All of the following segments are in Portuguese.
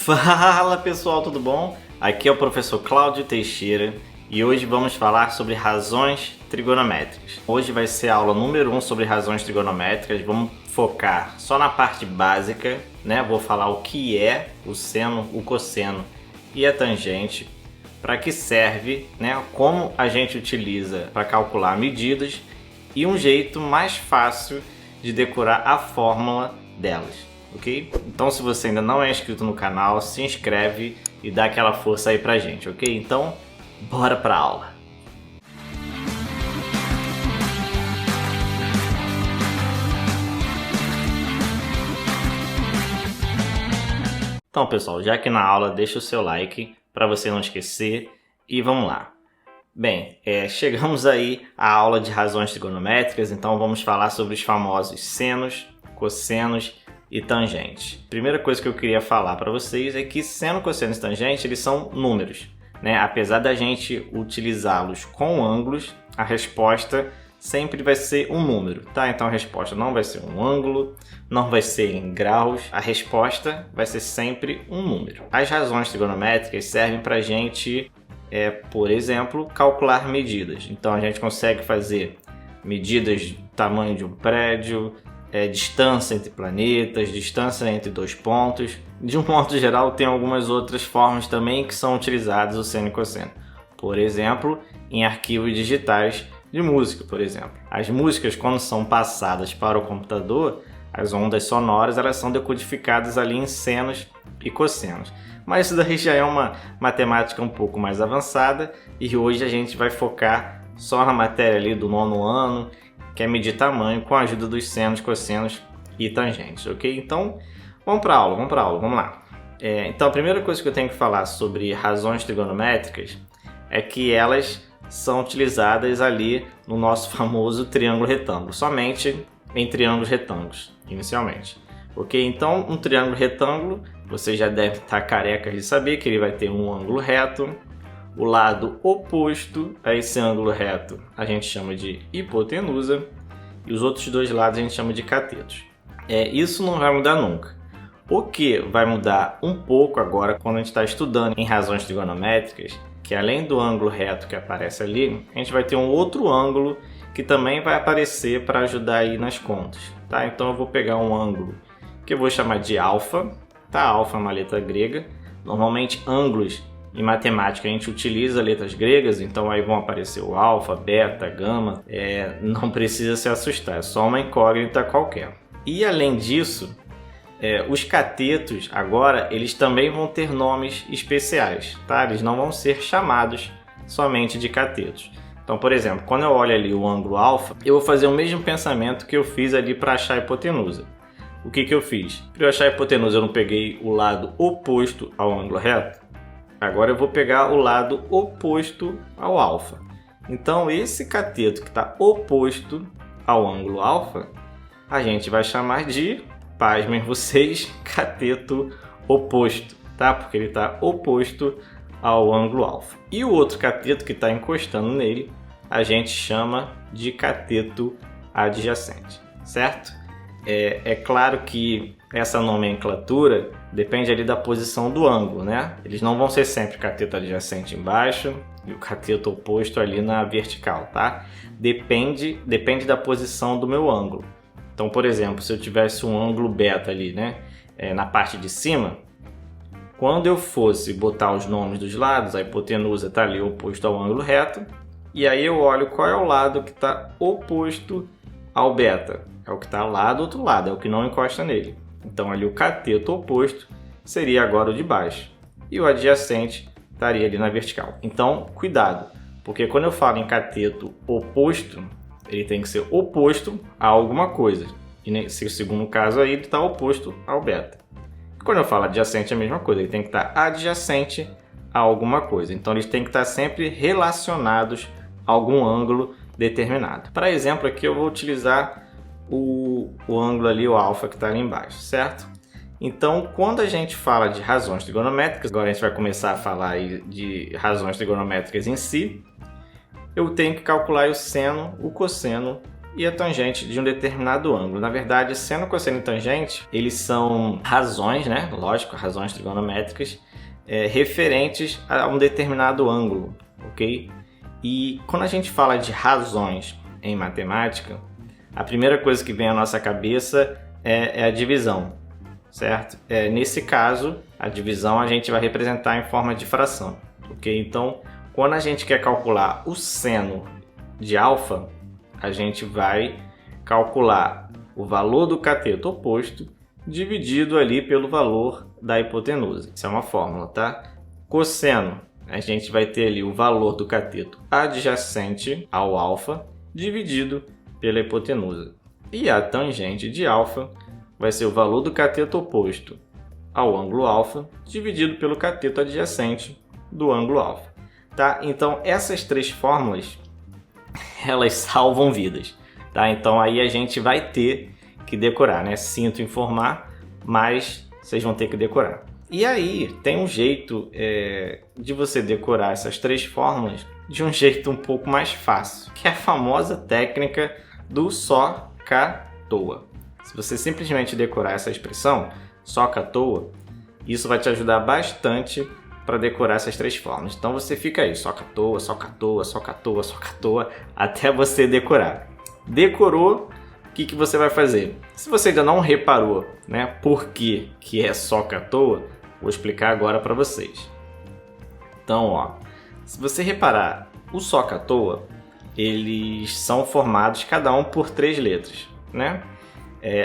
Fala pessoal, tudo bom? Aqui é o professor Cláudio Teixeira e hoje vamos falar sobre razões trigonométricas. Hoje vai ser a aula número 1 sobre razões trigonométricas. Vamos focar só na parte básica, né? Vou falar o que é o seno, o cosseno e a tangente, para que serve, né? Como a gente utiliza para calcular medidas e um jeito mais fácil de decorar a fórmula delas. Ok? Então, se você ainda não é inscrito no canal, se inscreve e dá aquela força aí pra gente, ok? Então, bora pra aula! Então, pessoal, já que na aula, deixa o seu like para você não esquecer e vamos lá. Bem, chegamos aí à aula de razões trigonométricas, então vamos falar sobre os famosos senos, cossenos e tangente. Primeira coisa que eu queria falar para vocês é que seno, cosseno e tangente, eles são números, né? Apesar da gente utilizá-los com ângulos, a resposta sempre vai ser um número, tá? Então a resposta não vai ser um ângulo, não vai ser em graus, a resposta vai ser sempre um número. As razões trigonométricas servem para a gente, por exemplo, calcular medidas. Então a gente consegue fazer medidas do tamanho de um prédio, distância entre planetas, distância entre dois pontos. De um modo geral, tem algumas outras formas também que são utilizadas o seno e cosseno. Por exemplo, em arquivos digitais de música, por exemplo. As músicas, quando são passadas para o computador, as ondas sonoras elas são decodificadas ali em senos e cossenos. Mas isso daí já é uma matemática um pouco mais avançada e hoje a gente vai focar só na matéria ali do 9º ano, que é medir tamanho com a ajuda dos senos, cossenos e tangentes, ok? Então, vamos para a aula, vamos lá. Então, a primeira coisa que eu tenho que falar sobre razões trigonométricas é que elas são utilizadas ali no nosso famoso triângulo retângulo, somente em triângulos retângulos, inicialmente. Ok? Então, um triângulo retângulo, você já deve estar careca de saber que ele vai ter um ângulo reto. O lado oposto a esse ângulo reto a gente chama de hipotenusa e os outros dois lados a gente chama de catetos. Isso não vai mudar nunca. O que vai mudar um pouco agora quando a gente está estudando em razões trigonométricas, que além do ângulo reto que aparece ali, a gente vai ter um outro ângulo que também vai aparecer para ajudar aí nas contas. Tá? Então eu vou pegar um ângulo que eu vou chamar de alfa. Tá? Alfa é uma letra grega. Normalmente ângulos em matemática a gente utiliza letras gregas, então aí vão aparecer o alfa, beta, gama. Não precisa se assustar, é só uma incógnita qualquer. E além disso, os catetos agora eles também vão ter nomes especiais, tá? Eles não vão ser chamados somente de catetos. Então, por exemplo, quando eu olho ali o ângulo alfa, eu vou fazer o mesmo pensamento que eu fiz ali para achar a hipotenusa. O que eu fiz? Para eu achar a hipotenusa eu não peguei o lado oposto ao ângulo reto? Agora eu vou pegar o lado oposto ao alfa. Então esse cateto que está oposto ao ângulo alfa, a gente vai chamar de, pasmem vocês, cateto oposto, tá? Porque ele está oposto ao ângulo alfa. E o outro cateto que está encostando nele, a gente chama de cateto adjacente, certo? É claro que essa nomenclatura depende ali da posição do ângulo, né? Eles não vão ser sempre cateto adjacente embaixo e o cateto oposto ali na vertical, tá? Depende da posição do meu ângulo. Então, por exemplo, se eu tivesse um ângulo beta ali, né? Na parte de cima, quando eu fosse botar os nomes dos lados, a hipotenusa está ali oposto ao ângulo reto, e aí eu olho qual é o lado que está oposto ao beta. É o que está lá do outro lado, é o que não encosta nele. Então ali o cateto oposto seria agora o de baixo. E o adjacente estaria ali na vertical. Então cuidado, porque quando eu falo em cateto oposto, ele tem que ser oposto a alguma coisa. E nesse segundo caso aí ele está oposto ao beta. Quando eu falo adjacente é a mesma coisa, ele tem que estar adjacente a alguma coisa. Então eles têm que estar sempre relacionados a algum ângulo determinado. Para exemplo aqui eu vou utilizar o ângulo ali, o alfa que está ali embaixo, certo? Então, quando a gente fala de razões trigonométricas, agora a gente vai começar a falar aí de razões trigonométricas em si, eu tenho que calcular o seno, o cosseno e a tangente de um determinado ângulo. Na verdade, seno, cosseno e tangente, eles são razões, né? Lógico, razões trigonométricas, referentes a um determinado ângulo, ok? E quando a gente fala de razões em matemática, a primeira coisa que vem à nossa cabeça é a divisão, certo? Nesse caso, a divisão a gente vai representar em forma de fração, ok? Então, quando a gente quer calcular o seno de alfa, a gente vai calcular o valor do cateto oposto dividido ali pelo valor da hipotenusa. Isso é uma fórmula, tá? Cosseno, a gente vai ter ali o valor do cateto adjacente ao alfa dividido pela hipotenusa. E a tangente de alfa vai ser o valor do cateto oposto ao ângulo alfa dividido pelo cateto adjacente do ângulo alfa, tá? Então essas três fórmulas, elas salvam vidas, tá? Então aí a gente vai ter que decorar, né? Sinto informar, mas vocês vão ter que decorar. E aí tem um jeito de você decorar essas três fórmulas de um jeito um pouco mais fácil, que é a famosa técnica do só cá toa. Se você simplesmente decorar essa expressão, só cá toa, isso vai te ajudar bastante para decorar essas três fórmulas. Então você fica aí, só cá toa, só cá toa, só cá toa, só cá toa, até você decorar. Decorou, o que você vai fazer? Se você ainda não reparou, né, por que é só cá toa, vou explicar agora para vocês. Então, ó, se você reparar, o só cá toa, eles são formados cada um por três letras, né?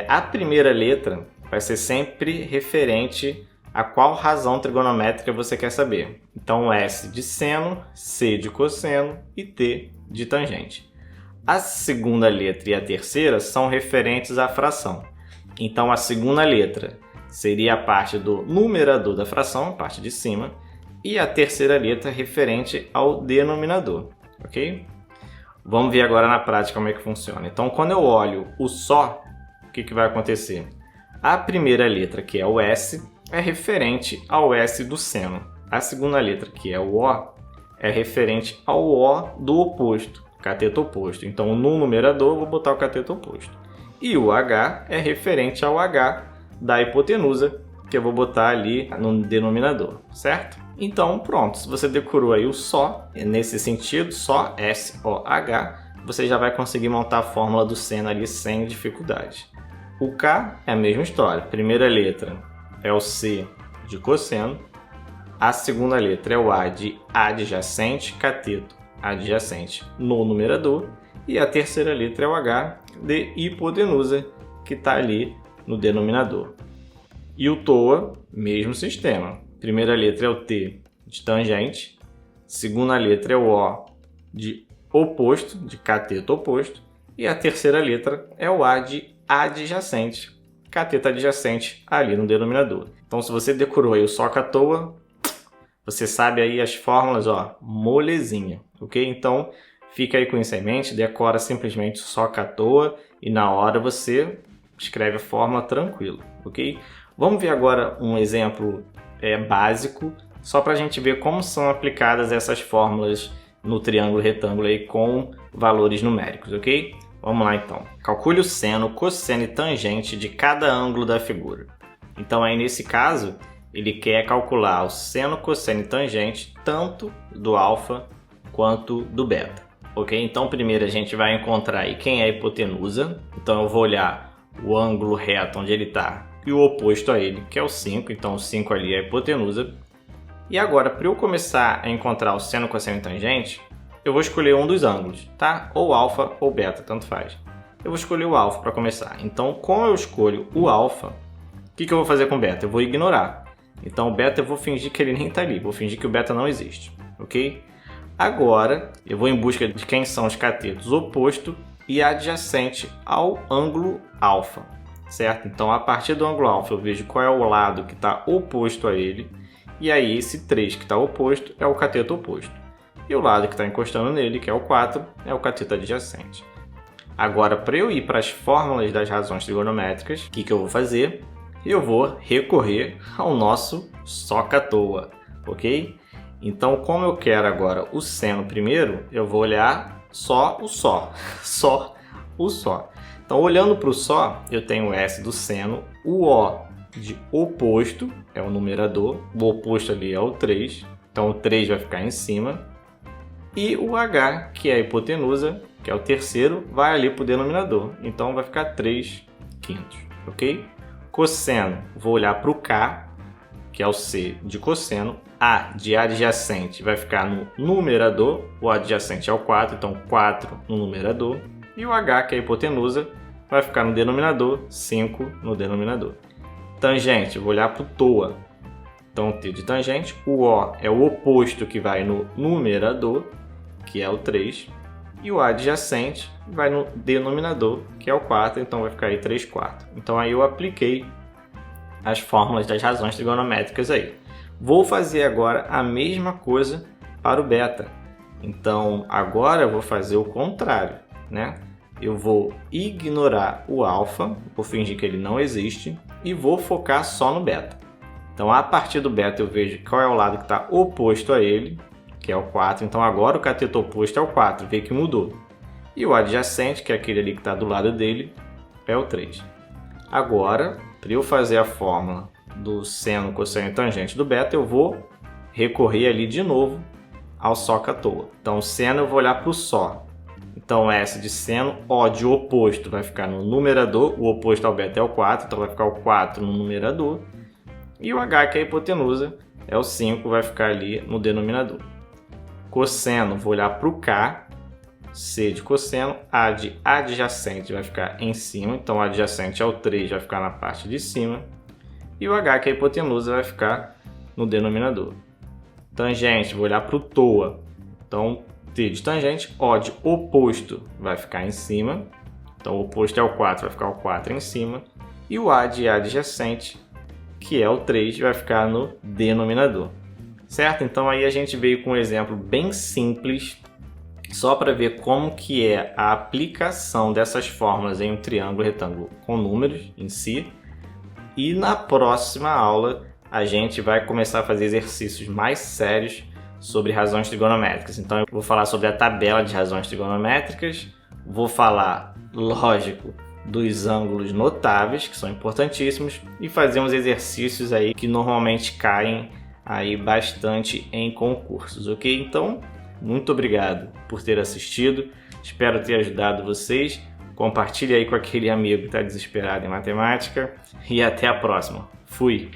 A primeira letra vai ser sempre referente a qual razão trigonométrica você quer saber. Então, S de seno, C de cosseno e T de tangente. A segunda letra e a terceira são referentes à fração. Então, a segunda letra seria a parte do numerador da fração, a parte de cima, e a terceira letra referente ao denominador, ok? Vamos ver agora na prática como é que funciona. Então, quando eu olho o só, o que vai acontecer? A primeira letra, que é o S, é referente ao S do seno. A segunda letra, que é o O, é referente ao O do oposto, cateto oposto. Então, no numerador, eu vou botar o cateto oposto. E o H é referente ao H da hipotenusa, que eu vou botar ali no denominador, certo? Então, pronto, se você decorou aí o só, nesse sentido, só S-O-H, você já vai conseguir montar a fórmula do seno ali sem dificuldade. O K é a mesma história. Primeira letra é o C de cosseno, a segunda letra é o A de adjacente, cateto adjacente no numerador, e a terceira letra é o H de hipotenusa, que está ali no denominador. E o TOA, mesmo sistema. Primeira letra é o T de tangente, segunda letra é o O de oposto, de cateto oposto, e a terceira letra é o A de adjacente, cateto adjacente ali no denominador. Então, se você decorou aí o só cá toa, você sabe aí as fórmulas, ó, molezinha, ok? Então, fica aí com isso em mente, decora simplesmente o só cá toa e na hora você escreve a fórmula tranquilo, ok? Vamos ver agora um exemplo básico, só para a gente ver como são aplicadas essas fórmulas no triângulo retângulo aí com valores numéricos, ok? Vamos lá então. Calcule o seno, cosseno e tangente de cada ângulo da figura. Então aí nesse caso, ele quer calcular o seno, cosseno e tangente tanto do alfa quanto do beta, ok? Então primeiro a gente vai encontrar aí quem é a hipotenusa. Então eu vou olhar o ângulo reto onde ele está e o oposto a ele, que é o 5. Então o 5 ali é a hipotenusa. E agora, para eu começar a encontrar o seno, cosseno e tangente, eu vou escolher um dos ângulos, tá? Ou alfa ou beta, tanto faz. Eu vou escolher o alfa para começar. Então, como eu escolho o alfa, o que eu vou fazer com o beta? Eu vou ignorar. Então, o beta eu vou fingir que ele nem está ali. Vou fingir que o beta não existe, ok? Agora, eu vou em busca de quem são os catetos oposto e adjacente ao ângulo alfa, certo? Então, a partir do ângulo alfa, eu vejo qual é o lado que está oposto a ele. E aí, esse 3 que está oposto é o cateto oposto. E o lado que está encostando nele, que é o 4, é o cateto adjacente. Agora, para eu ir para as fórmulas das razões trigonométricas, o que eu vou fazer? Eu vou recorrer ao nosso só cá toa, ok? Então, como eu quero agora o seno primeiro, eu vou olhar só o só o só. Então, olhando para o só, eu tenho o S do seno, o O de oposto, é o numerador, o oposto ali é o 3, então o 3 vai ficar em cima, e o H, que é a hipotenusa, que é o terceiro, vai ali para o denominador, então vai ficar 3 quintos, ok? Cosseno, vou olhar para o K, que é o C de cosseno, A de adjacente vai ficar no numerador, o adjacente é o 4, então 4 no numerador, e o H, que é a hipotenusa, vai ficar no denominador, 5 no denominador. Tangente, vou olhar para o TOA, então o T de tangente, o O é o oposto que vai no numerador, que é o 3, e o adjacente vai no denominador, que é o 4, então vai ficar aí 3 quartos. Então aí eu apliquei as fórmulas das razões trigonométricas aí. Vou fazer agora a mesma coisa para o beta. Então agora eu vou fazer o contrário, né? Eu vou ignorar o alfa, vou fingir que ele não existe e vou focar só no beta. Então a partir do beta eu vejo qual é o lado que está oposto a ele, que é o 4. Então agora o cateto oposto é o 4, vê que mudou. E o adjacente, que é aquele ali que está do lado dele, é o 3. Agora, para eu fazer a fórmula do seno, cosseno e tangente do beta, eu vou recorrer ali de novo ao só à toa. Então, o seno eu vou olhar para o só. Então, S de seno, O de oposto vai ficar no numerador, o oposto ao beta é o 4, então vai ficar o 4 no numerador. E o H, que é a hipotenusa, é o 5, vai ficar ali no denominador. Cosseno, vou olhar para o K, C de cosseno, A de adjacente vai ficar em cima, então o adjacente é o 3, vai ficar na parte de cima, e o H, que é a hipotenusa, vai ficar no denominador. Tangente, vou olhar para o TOA, então T de tangente, O de oposto vai ficar em cima, então o oposto é o 4, vai ficar o 4 em cima, e o A de adjacente, que é o 3, vai ficar no denominador. Certo? Então aí a gente veio com um exemplo bem simples, só para ver como que é a aplicação dessas fórmulas em um triângulo retângulo com números em si. E na próxima aula a gente vai começar a fazer exercícios mais sérios sobre razões trigonométricas. Então eu vou falar sobre a tabela de razões trigonométricas, vou falar, lógico, dos ângulos notáveis, que são importantíssimos, e fazer uns exercícios aí que normalmente caem aí bastante em concursos, ok? Então, muito obrigado por ter assistido, espero ter ajudado vocês, compartilhe aí com aquele amigo que está desesperado em matemática e até a próxima. Fui!